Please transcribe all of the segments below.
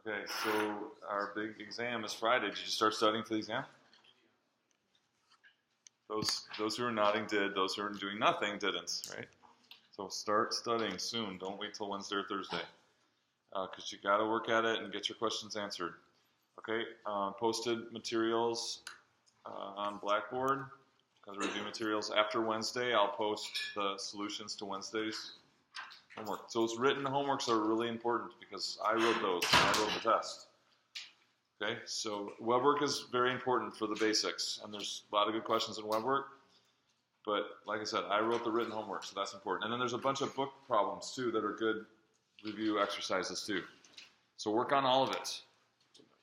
Okay, so our big exam is Friday. Did you start studying for the exam? Those who are nodding did. Those who are doing nothing didn't, right? So start studying soon. Don't wait till Wednesday or Thursday, because you got to work at it and get your questions answered. Okay, posted materials on Blackboard, as review materials. After Wednesday, I'll post the solutions to Wednesday's homework. So those written homeworks are really important because I wrote those. I wrote the test. Okay, so web work is very important for the basics, and there's a lot of good questions in web work. But like I said, I wrote the written homework, so that's important. And then there's a bunch of book problems too that are good review exercises too. So work on all of it.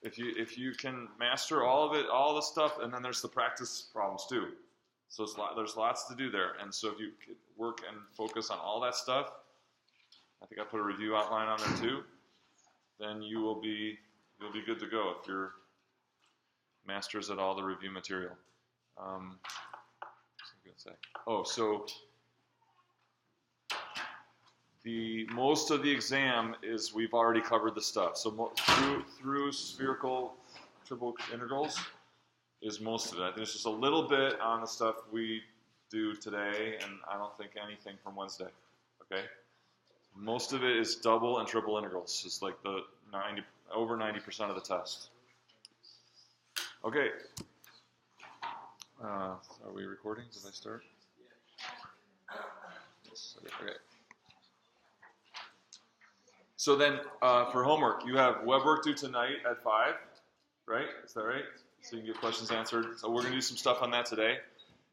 If you can master all of it, all the stuff, and then there's the practice problems too. So there's lots to do there. And so if you work and focus on all that stuff, I think I put a review outline on there too, then you'll be good to go if you're masters at all the review material. So the most of the exam is we've already covered the stuff. So through spherical triple integrals is most of it. I think there's just a little bit on the stuff we do today, and I don't think anything from Wednesday. Okay, most of it is double and triple integrals. It's like the over 90% of the test. Okay. Are we recording? Did I start? Yes. Okay. So then, for homework, you have web work due tonight at 5, right? Is that right? So you can get questions answered. So we're going to do some stuff on that today.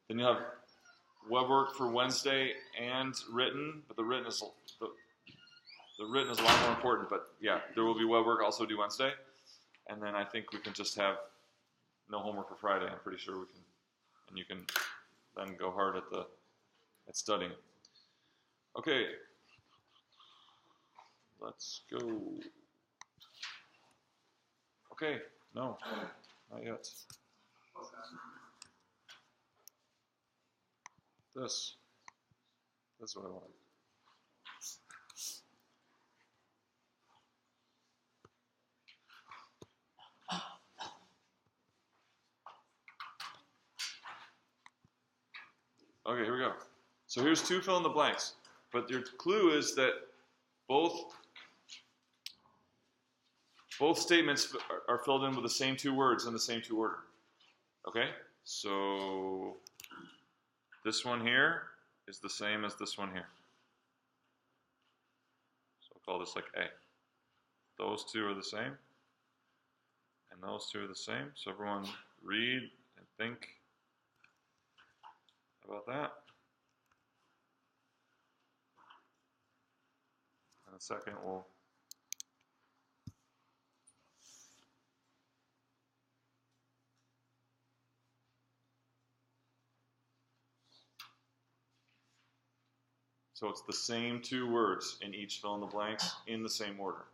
Then you have web work for Wednesday and written, but the written is a lot more important. But yeah, there will be web work also due Wednesday, and then I think we can just have no homework for Friday. I'm pretty sure we can, and you can then go hard at studying. Okay. Let's go. Okay, no, not yet. This is what I want. Okay, here we go. So here's 2 fill in the blanks, but your clue is that both statements are filled in with the same 2 words in the same 2 order. Okay? So this one here is the same as this one here. So we'll call this like A. Those 2 are the same. And those 2 are the same. So everyone read and think about that. In a second we'll so it's the same 2 words in each fill in the blanks in the same order.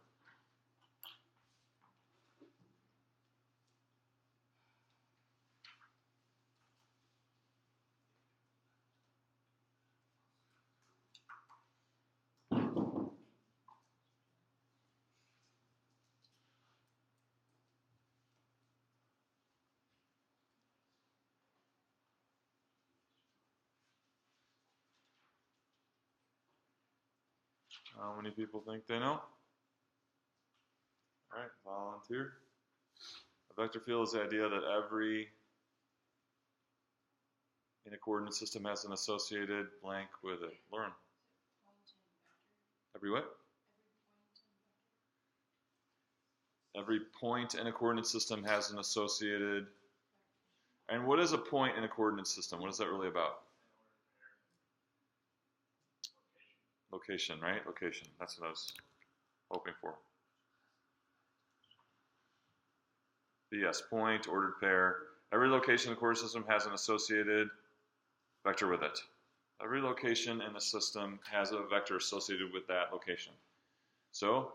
How many people think they know? All right, volunteer. A vector field is the idea that every in a coordinate system has an associated blank with it. Lauren. Every what? Every point in a coordinate system has an associated. And what is a point in a coordinate system? What is that really about? Location, right? Location. That's what I was hoping for. But yes, point, ordered pair. Every location in the coordinate system has an associated vector with it. Every location in the system has a vector associated with that location. So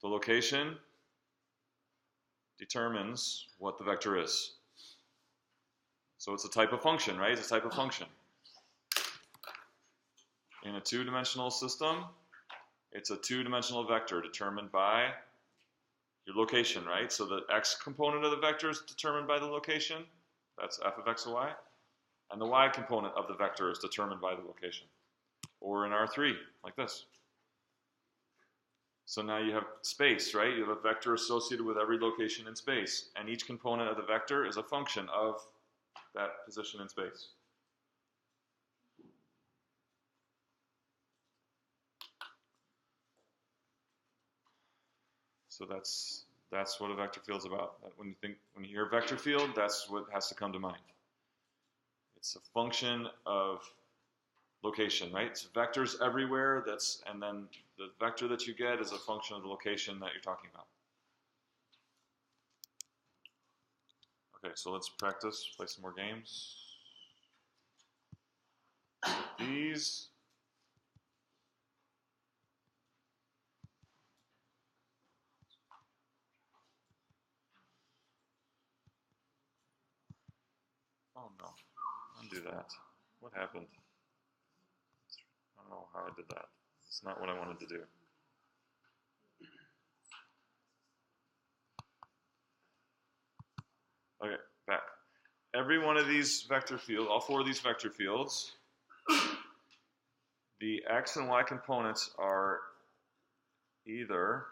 the location determines what the vector is. So it's a type of function, right? It's a type of function. In a 2-dimensional system, it's a 2-dimensional vector determined by your location, right? So the x component of the vector is determined by the location. That's f of x and y. And the y component of the vector is determined by the location. Or in R3, like this. So now you have space, right? You have a vector associated with every location in space. And each component of the vector is a function of that position in space. So that's what a vector field is about. When you hear vector field, that's what has to come to mind. It's a function of location, right? It's vectors everywhere. And then the vector that you get is a function of the location that you're talking about. Okay, so let's practice, play some more games. These. Oh no, undo that. What happened? I don't know how I did that. It's not what I wanted to do. Okay, back. Every one of these vector fields, all four of these vector fields, the x and y components are either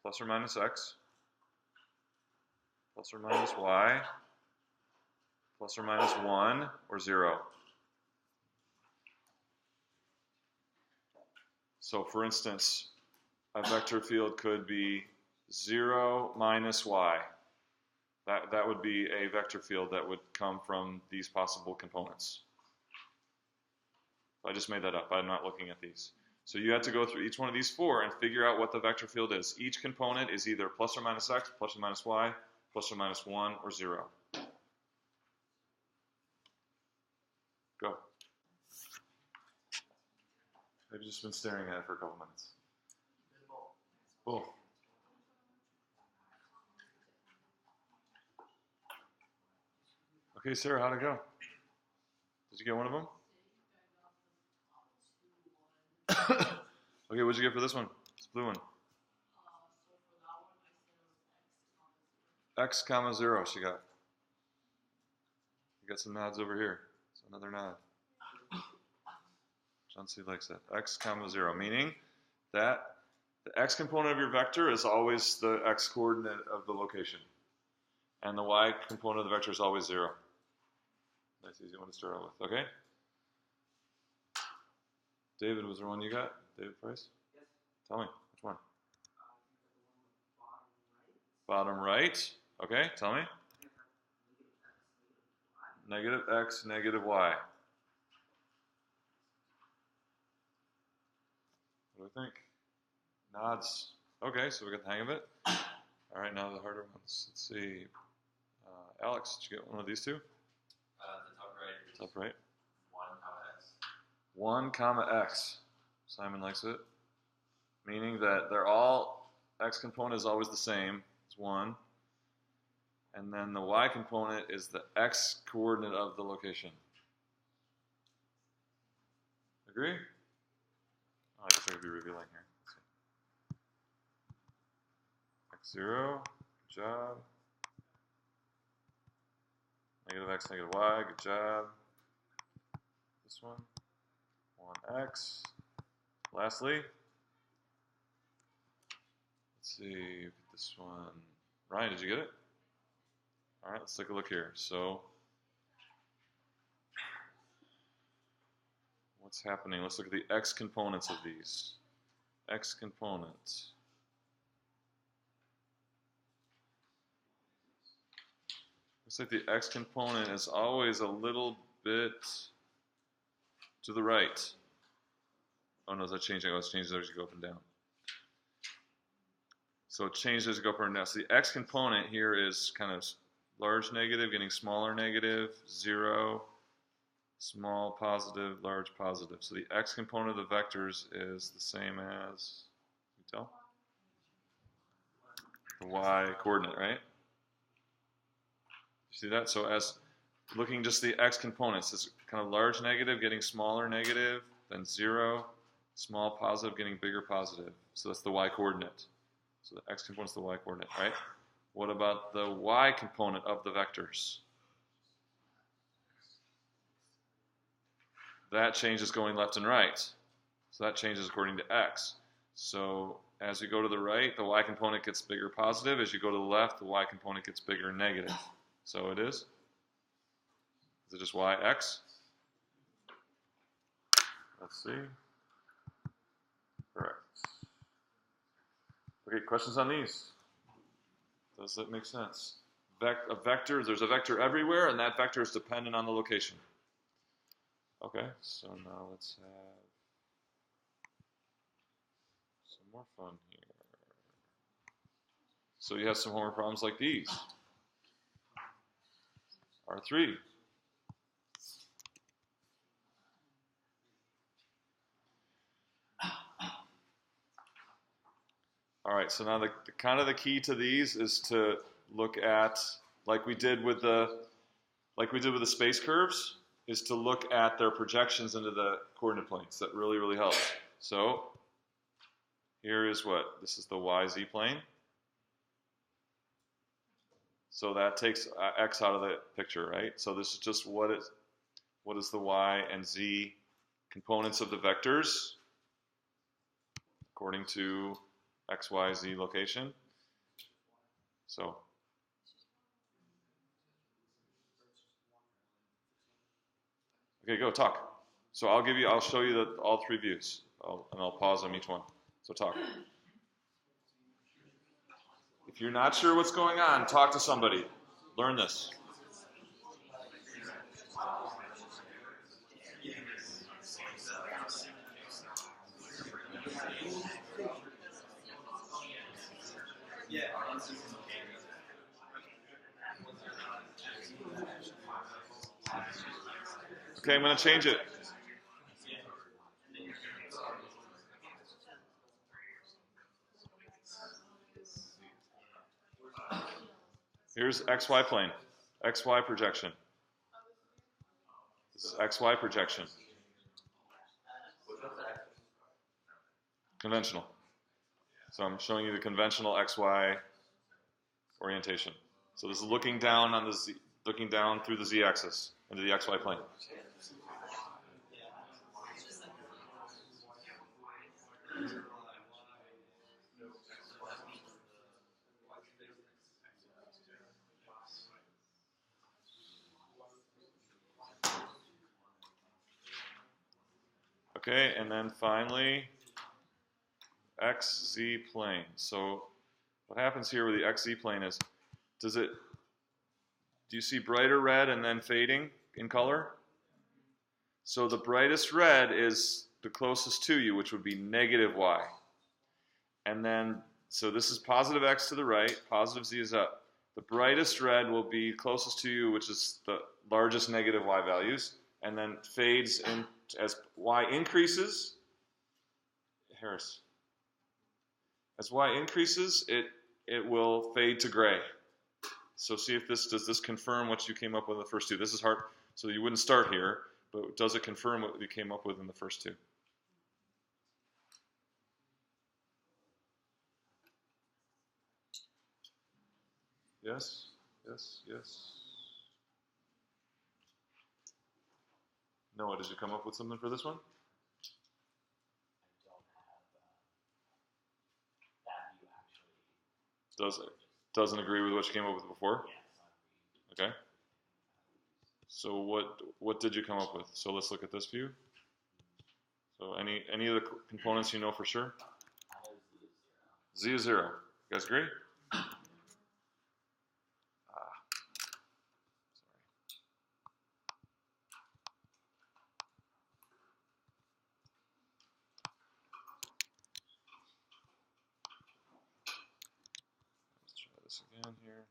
plus or minus x, plus or minus y, plus or minus 1, or 0. So for instance, a vector field could be 0 minus y. That would be a vector field that would come from these possible components. I just made that up. I'm not looking at these. So you have to go through each one of these four and figure out what the vector field is. Each component is either plus or minus x, plus or minus y, plus or minus 1, or 0. Go. I've just been staring at it for a couple minutes. Both. Okay, Sarah, how'd it go? Did you get one of them? Okay, what'd you get for this one? This blue one. X comma 0 she got. You got some nods over here. It's another nod. John C. likes that. X comma 0, meaning that the x component of your vector is always the x coordinate of the location. And the y component of the vector is always 0. Nice, easy one to start out with. Okay? David, was there one you got? David Price? Yes. Tell me, which one? Bottom right. Okay, tell me. Negative x, negative y. What do we think? Nods. Okay, so we got the hang of it. All right, now the harder ones. Let's see. Alex, did you get one of these two? The top right. Top right. 1 comma x. 1 comma x. Simon likes it. Meaning that they're all, x component is always the same. It's 1. And then the y component is the x coordinate of the location. Agree? Oh, I guess I could be revealing here. X0, good job. Negative x, negative y, good job. This one, 1x. Lastly, let's see, get this one. Ryan, did you get it? All right, let's take a look here. So, what's happening? Let's look at the x components of these. X components. Looks like the x component is always a little bit to the right. Oh no, is that changing? Oh, it's changing as you go up and down. So it changes as you go up and down. So the x component here is kind of large negative, getting smaller negative, 0, small positive, large positive. So the x component of the vectors is the same as, you tell? The y coordinate, right? You see that? So as looking just the x components, it's kind of large negative, getting smaller negative, then 0, small positive, getting bigger positive. So that's the y coordinate. So the x component is the y coordinate, right? What about the y component of the vectors? That changes going left and right. So that changes according to x. So as you go to the right, the y component gets bigger positive. As you go to the left, the y component gets bigger negative. So it is? Is it just y, x? Let's see. Correct. Okay, questions on these? Does that make sense? A vector, there's a vector everywhere, and that vector is dependent on the location. Okay, so now let's have some more fun here. So you have some homework problems like these. R3. All right, so now the kind of the key to these is to look at, like we did with the space curves, is to look at their projections into the coordinate planes. That really, really helps. So here is what? This is the YZ plane. So that takes x out of the picture, right? So this is just what is the y and z components of the vectors according to x, y, z location. So okay, go talk. So I'll show you all three views, and I'll pause on each one. So talk. If you're not sure what's going on, talk to somebody. Learn this. Okay, I'm going to change it. Here's XY plane, XY projection. This is XY projection. Conventional. So I'm showing you the conventional XY orientation. So this is looking down on the Z, looking down through the Z-axis into the XY plane. Okay, and then finally, XZ plane. So what happens here with the XZ plane is, do you see brighter red and then fading in color? So the brightest red is the closest to you, which would be negative y. And then, so this is positive x to the right, positive z is up. The brightest red will be closest to you, which is the largest negative y values, and then fades in as y increases. Harris. As y increases, it will fade to gray. So see if does this confirm what you came up with in the first two. This is hard, so you wouldn't start here, but does it confirm what you came up with in the first two? Yes, yes, yes. Noah, did you come up with something for this one? Doesn't agree with what you came up with before? Okay. So what did you come up with? So let's look at this view. So any of the components you know for sure? Z is 0. You guys agree? Let's try this again here.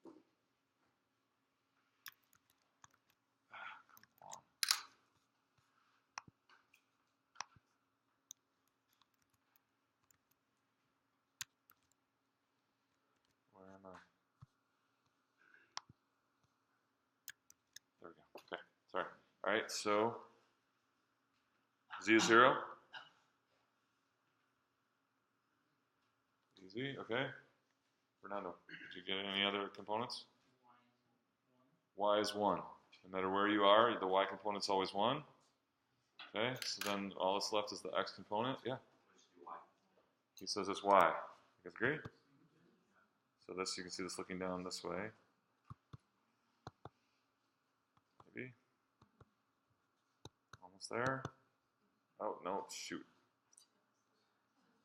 Come on. Where am I? There we go. Okay, sorry. All right, so Z is 0. Easy, okay. Fernando, did you get any other components? Y is 1. No matter where you are, the y component's always 1. Okay, so then all that's left is the x component. Yeah. He says it's y. You guys agree? So this, you can see this looking down this way. Maybe. Almost there. Oh, no, shoot.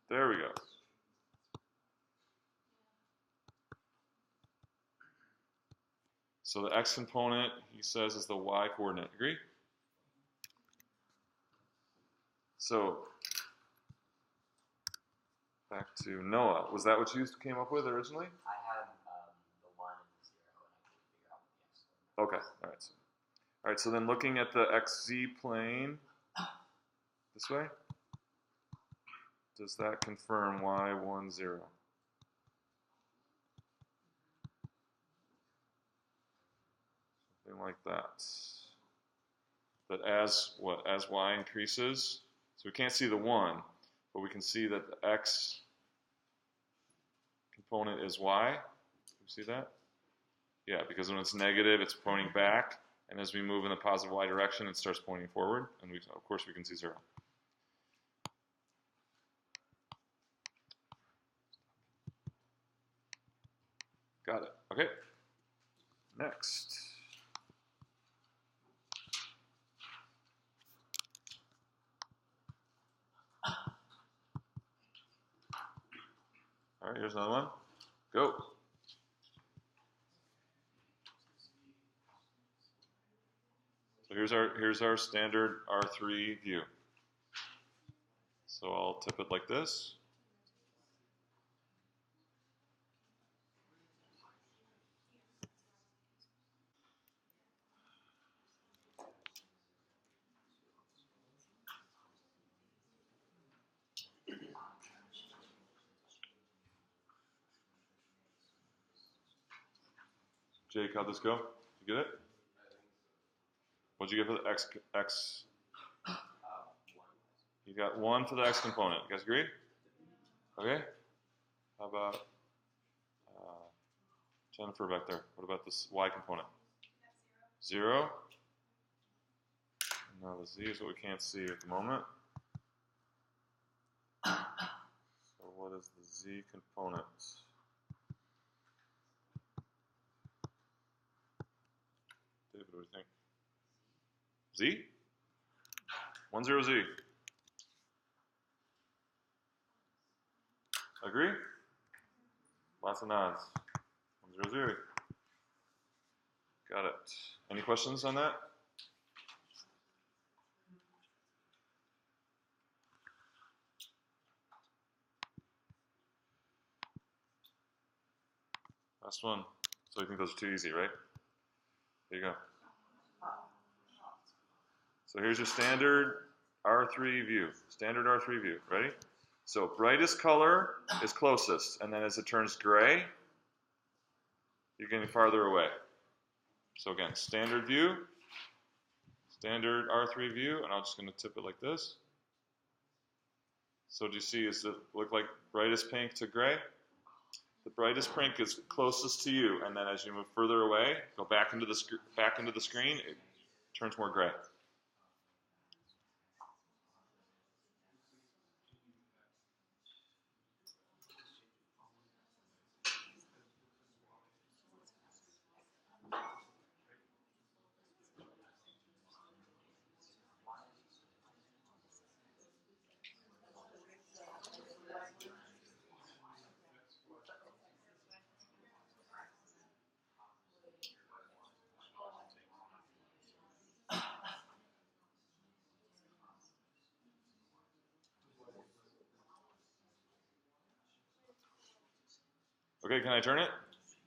There we go. So the x component, he says, is the y coordinate. Agree? So, back to Noah. Was that what you came up with originally? I have the 1 and the 0, and I couldn't figure out what the x was. Okay, all right. All right, so then looking at the xz plane this way, does that confirm y10? Something like that. That as y increases, so we can't see the 1, but we can see that the x component is y. You see that? Yeah, because when it's negative, it's pointing back, and as we move in the positive y direction, it starts pointing forward, and of course we can see 0. Got it. Okay. Next. All right, here's another one. Go. So here's our standard R3 view. So I'll tip it like this. Jake, how'd this go? You get it? What'd you get for the x? You got 1 for the x component. You guys agree? Okay. How about Jennifer back there? What about this y component? 0. Now the z is what we can't see at the moment. So what is the z component? David, what do you think? Z? 10z. Agree? Lots of nods. 100. Got it. Any questions on that? Last one. So you think those are too easy, right? There you go. So here's your standard R3 view. Standard R3 view. Ready? So brightest color is closest, and then as it turns gray, you're getting farther away. So again, standard view, standard R3 view, and I'm just going to tip it like this. So do you see, does it look like brightest pink to gray? The brightest pink is closest to you, and then as you move further away, go back into the screen, it turns more gray. Okay, can I turn it?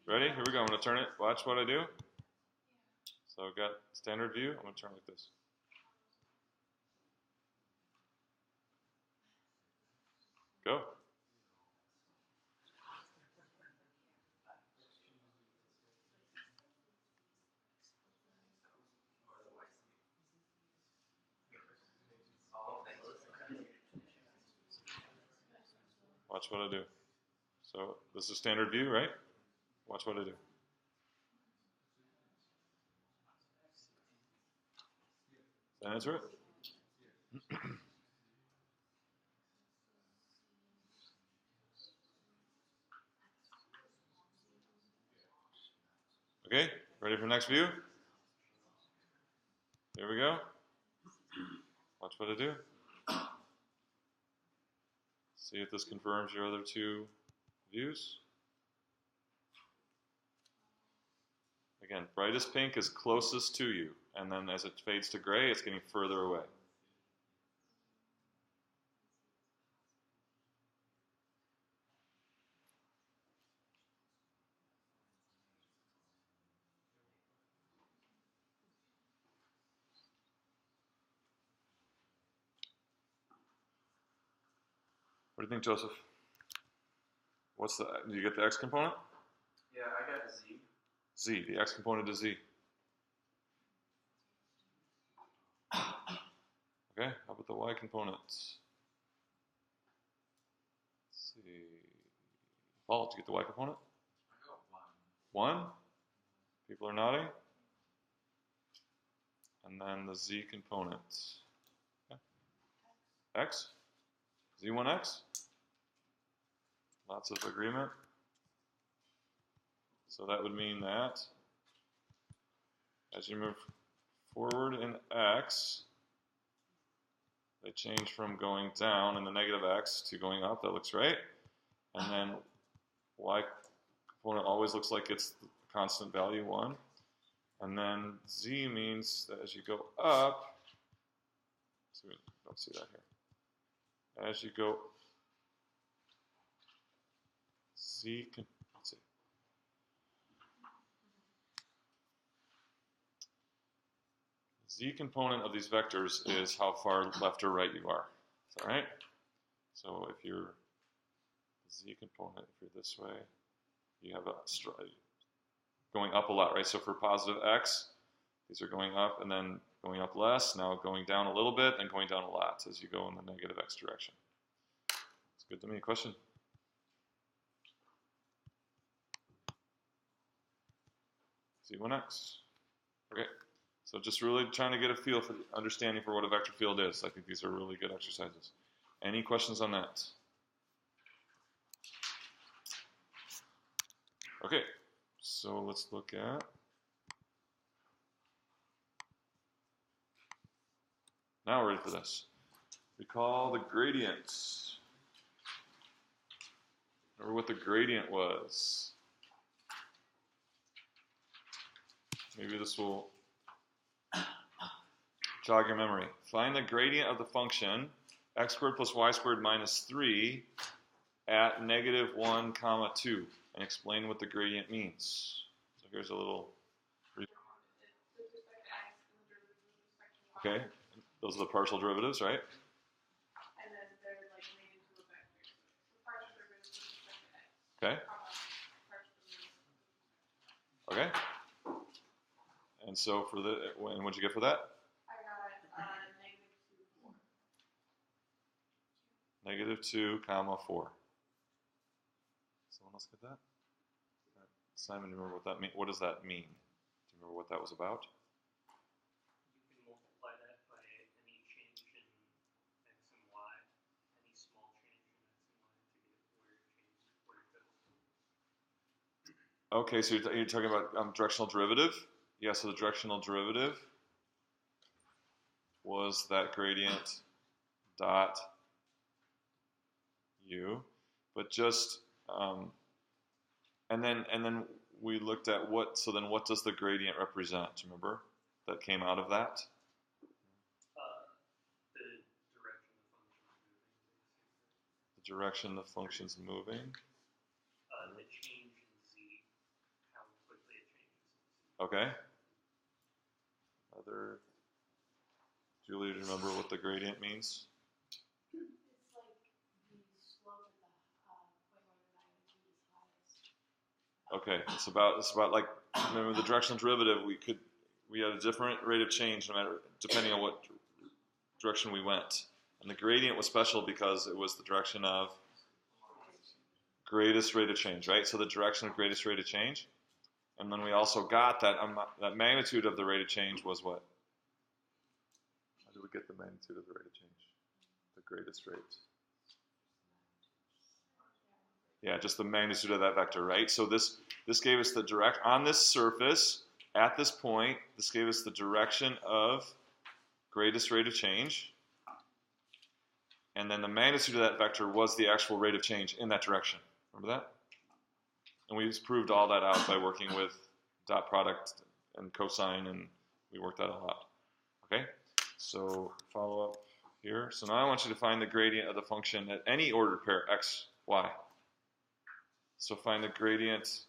Ready? Here we go. I'm going to turn it. Watch what I do. So I've got standard view. I'm going to turn it like this. Go. Watch what I do. So this is standard view, right? Watch what I do. Does that answer it? Okay, ready for next view? Here we go. Watch what I do. See if this confirms your other two views. Again, brightest pink is closest to you, and then as it fades to gray, it's getting further away. What do you think, Joseph? What's the? Do you get the x component? Yeah, I got a Z. Z. The x component is z. Okay. How about the y component? Let's see. Paul, did you get the y component? I got one. 1. People are nodding. And then the z component. Okay. X. Z1x. Lots of agreement. So that would mean that as you move forward in x, they change from going down in the negative x to going up. That looks right. And then y component always looks like it's the constant value 1. And then z means that as you go up, so we don't see that here. As you go, z can, let's see. Z component of these vectors is how far left or right you are. Is that right? So if you're z component, if you're this way, you have a going up a lot, right? So for positive x, these are going up and then going up less, now going down a little bit and going down a lot as you go in the negative x direction. It's good to me. Question? Z1x. Okay. So just really trying to get a feel for the understanding for what a vector field is. I think these are really good exercises. Any questions on that? Okay, so let's look at now we're ready for this. Recall the gradients. Remember what the gradient was. Maybe this will jog your memory. Find the gradient of the function x squared plus y squared minus 3 at negative 1 comma 2 and explain what the gradient means. So here's a little. Okay, those are the partial derivatives, right? And then they're like made into a vector. So partial derivatives with respect to x. Okay. Okay. And so for the, what'd you get for that? I got Negative 2 comma 4. Someone else get that? Simon, you remember what that mean? What does that mean? Do you remember what that was about? You can multiply that by any change in x and y, any small change in x and y to get where it goes. Okay, so you're talking about directional derivative? Yeah, so the directional derivative was that gradient dot u, but just and then we looked at what. So then, what does the gradient represent? Do you remember that came out of that? The direction the function's moving. The direction the function's moving. The change in z, how quickly it changes. Okay. Other. Julie, do you remember what the gradient means? It's like the slope at the point where the magnitude is highest. Okay, it's about like, remember the directional derivative, we had a different rate of change no matter, depending on what direction we went. And the gradient was special because it was the direction of greatest rate of change, right? So the direction of greatest rate of change. And then we also got that that magnitude of the rate of change was what? How do we get the magnitude of the rate of change? The greatest rate. Yeah, just the magnitude of that vector, right? So this gave us the direct, on this surface, at this point, this gave us the direction of greatest rate of change. And then the magnitude of that vector was the actual rate of change in that direction. Remember that? And we just proved all that out by working with dot product and cosine, and we worked that all out. Okay? So follow up here. So now I want you to find the gradient of the function at any ordered pair x, y. So find the gradient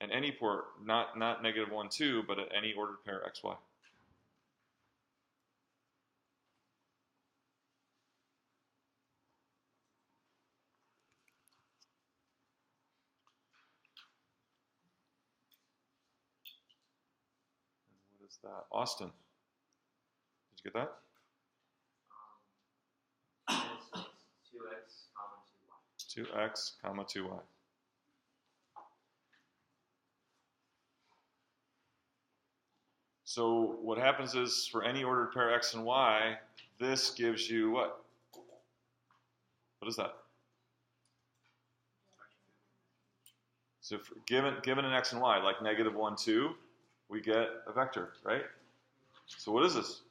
at any port, not negative 1, 2, but at any ordered pair x, y. And what is that? Austin, did you get that? It's 2x comma 2y. 2x comma 2y. So what happens is for any ordered pair x and y, this gives you what? What is that? So given an x and y, like negative 1, 2, we get a vector, right? So what is this?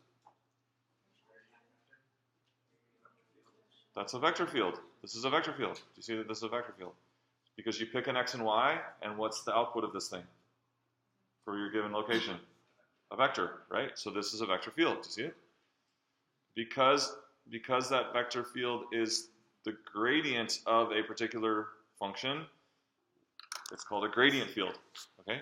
That's a vector field. This is a vector field. Do you see that this is a vector field? Because you pick an x and y, and what's the output of this thing for your given location? A vector, right? So this is a vector field. Do you see it? Because that vector field is the gradient of a particular function, it's called a gradient field. Okay?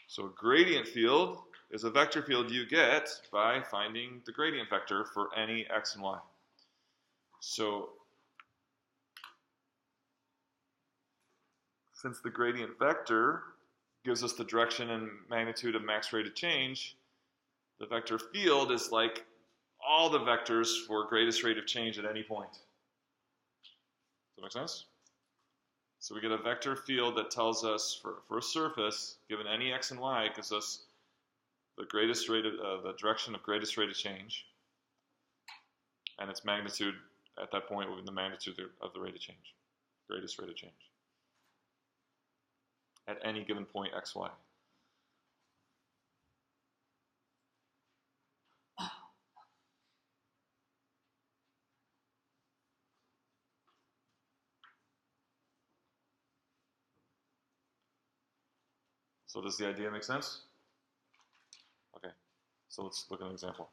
So a gradient field is a vector field you get by finding the gradient vector for any x and y. So since the gradient vector gives us the direction and magnitude of max rate of change, the vector field is like all the vectors for greatest rate of change at any point. Does that make sense? So we get a vector field that tells us for a surface, given any x and y, it gives us the greatest rate of the direction of greatest rate of change, and its magnitude at that point will be the magnitude of the rate of change, greatest rate of change, at any given point x, y. So does the idea make sense? Okay, so let's look at an example.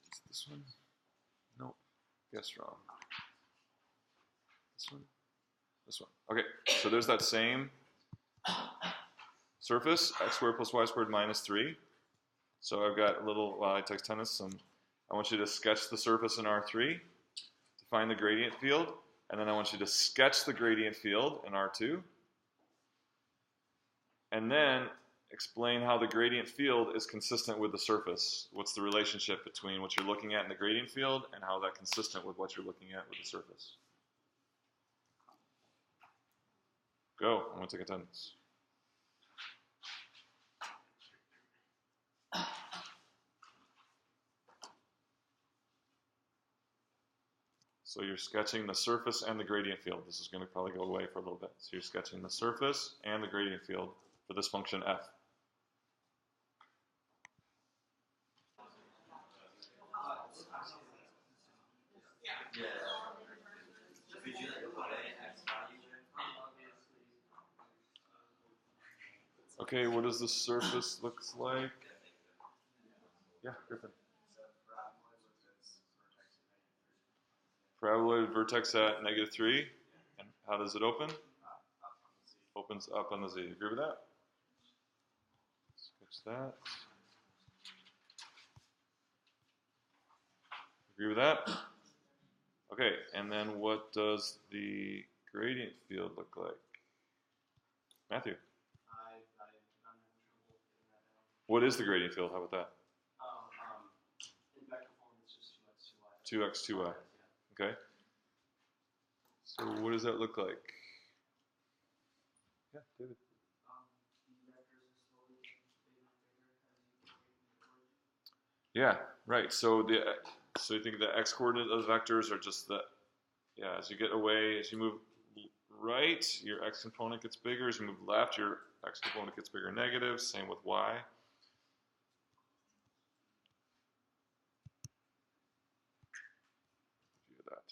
Is this one? Nope. Guess wrong. This one? This one. Okay, so there's that same surface, x squared plus y squared minus 3. So I've got a little I text tennis. I want you to sketch the surface in R3 to find the gradient field, and then I want you to sketch the gradient field in R2, and then explain how the gradient field is consistent with the surface. What's the relationship between what you're looking at in the gradient field and how that's consistent with what you're looking at with the surface. Go. I'm going to take attendance. So you're sketching the surface and the gradient field. This is going to probably go away for a little bit. So you're sketching the surface and the gradient field for this function f. Okay, what does the surface look like? Yeah, Griffin. Paraboloid vertex at -3. And how does it open? Opens up on the z. Agree with that? Sketch that. Agree with that? Okay, and then what does the gradient field look like? Matthew, I'm having trouble getting that out. what is the gradient field? How about that? In vector form, it's just 2x, 2y. 2x, 2y. Okay. So what does that look like? Yeah, David. The vectors are slowly getting bigger and bigger as you get forward. Yeah, right. So you think the x coordinate of the vectors are just the, yeah, as you get away, as you move right, your x component gets bigger. As you move left, your x component gets bigger, negative. Same with y. View that.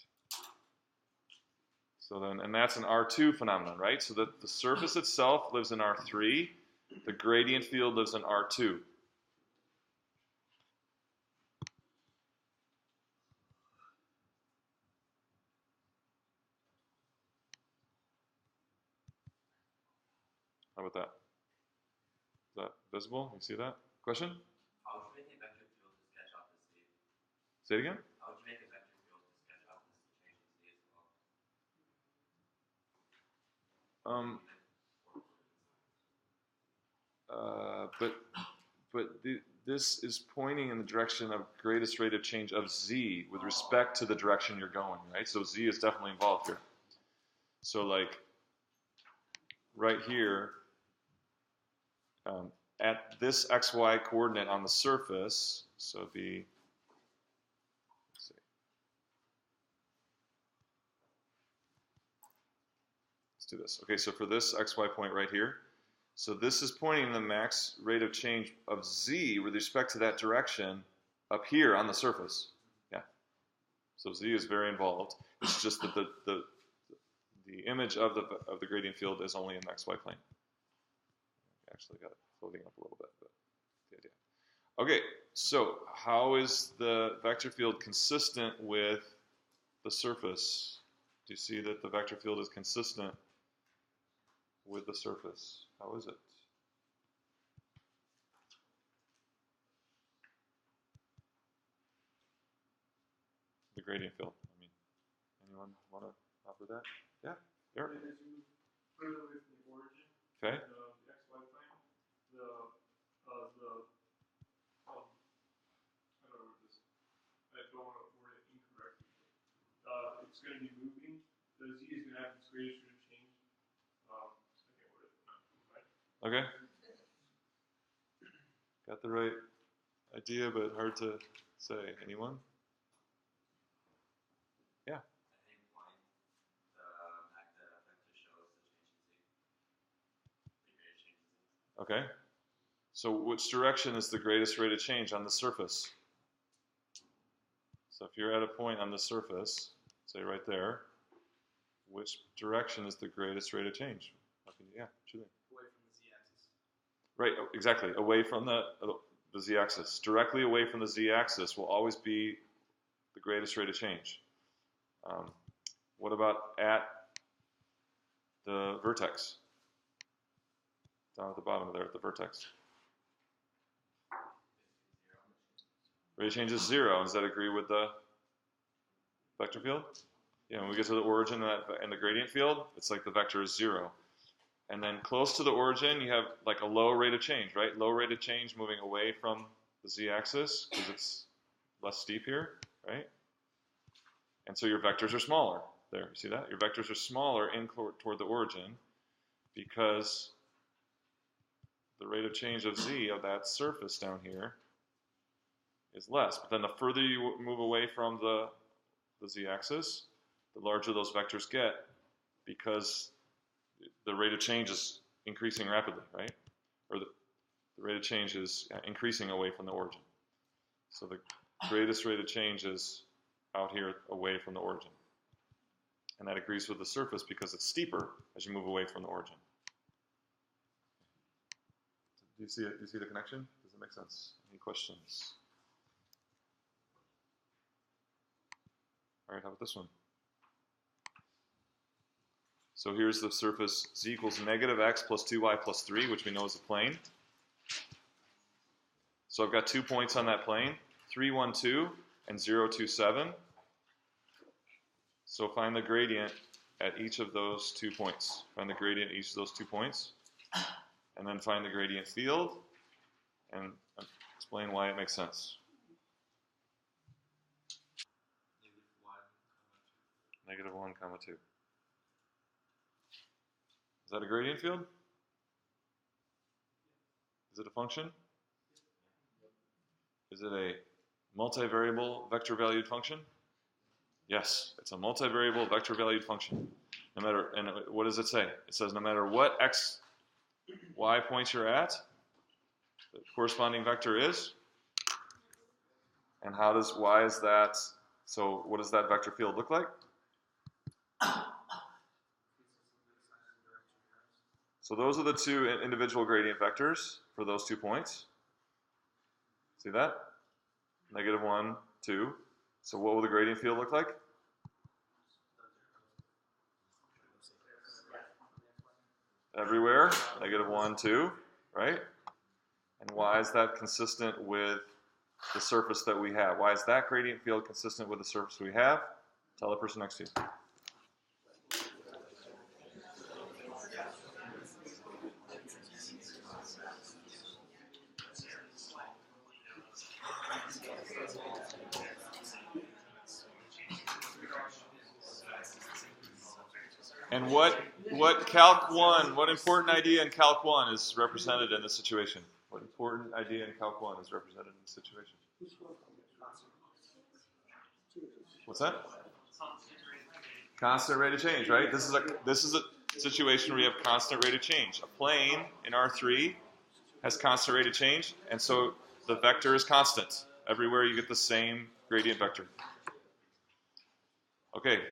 So then, and that's an R2 phenomenon, right? So that the surface itself lives in R3. The gradient field lives in R2. How about that? Is that visible? You see that? Question? How would you make a vector field to sketch out this Z? Say it again? How would you make a vector field to sketch out this change in Z as But this is pointing in the direction of greatest rate of change of Z with respect to the direction you're going, right? So Z is definitely involved here. So like right here, at this XY coordinate on the surface, so it'd be, let's see. Let's do this. Okay, so for this XY point right here, so this is pointing the max rate of change of Z with respect to that direction up here on the surface. Yeah. So Z is very involved. It's just that the image of the gradient field is only in the XY plane. Actually got it floating up a little bit, but the idea. Okay, so how is the vector field consistent with the surface? Do you see that the vector field is consistent with the surface? How is it? The gradient field. I mean, anyone want to offer that? Yeah, Eric. As you move further away from the origin, Okay. the XY plane, I don't know this. I don't want to word it incorrectly. It's going to be moving. The Z is going to have its greatest rate of change. I can't word it. Right? Okay. Got the right idea, but hard to say. Anyone? Yeah. At any point, the vector shows the change in Z. The greatest change in Z. Okay. So which direction is the greatest rate of change on the surface? So if you're at a point on the surface, say right there, which direction is the greatest rate of change? Yeah, Julie. Away from the Z-axis. Right, exactly. Away from the Z-axis. Directly away from the Z-axis will always be the greatest rate of change. What about at the vertex? Down at the bottom there at the vertex. Rate of change is 0. Does that agree with the vector field? Yeah, when we get to the origin and the gradient field, it's like the vector is 0. And then close to the origin, you have like a low rate of change, right? Low rate of change moving away from the z-axis because it's less steep here, right? And so your vectors are smaller. There, you see that? Your vectors are smaller in toward the origin because the rate of change of z of that surface down here is less. But then the further you move away from the z-axis, the larger those vectors get because the rate of change is increasing rapidly, right? Or the rate of change is increasing away from the origin. So the greatest rate of change is out here away from the origin. And that agrees with the surface because it's steeper as you move away from the origin. Do you see it? Do you see the connection? Does it make sense? Any questions? All right, how about this one? So here's the surface z equals negative x plus 2y plus 3, which we know is a plane. So I've got 2 points on that plane, 3, 1, 2. and 0, 2, 7. So find the gradient at each of those 2 points. Find the gradient at each of those 2 points. And then find the gradient field and explain why it makes sense. -1, -1, 2. Is that a gradient field? Is it a function? Is it a multivariable vector-valued function? Yes, it's a multivariable vector-valued function. No matter, and what does it say? It says no matter what x, y points you're at, the corresponding vector is. And why is that? So what does that vector field look like? So those are the two individual gradient vectors for those 2 points. See that? -1, 2. So what will the gradient field look like? Everywhere, -1, 2, right? And why is that consistent with the surface that we have? Why is that gradient field consistent with the surface we have? Tell the person next to you. And what Calc 1, what important idea in Calc 1 is represented in this situation? What important idea in Calc 1 is represented in this situation? What's that? Constant rate of change, right? This is a situation where you have constant rate of change. A plane in R3 has constant rate of change, and so the vector is constant. Everywhere you get the same gradient vector. Okay.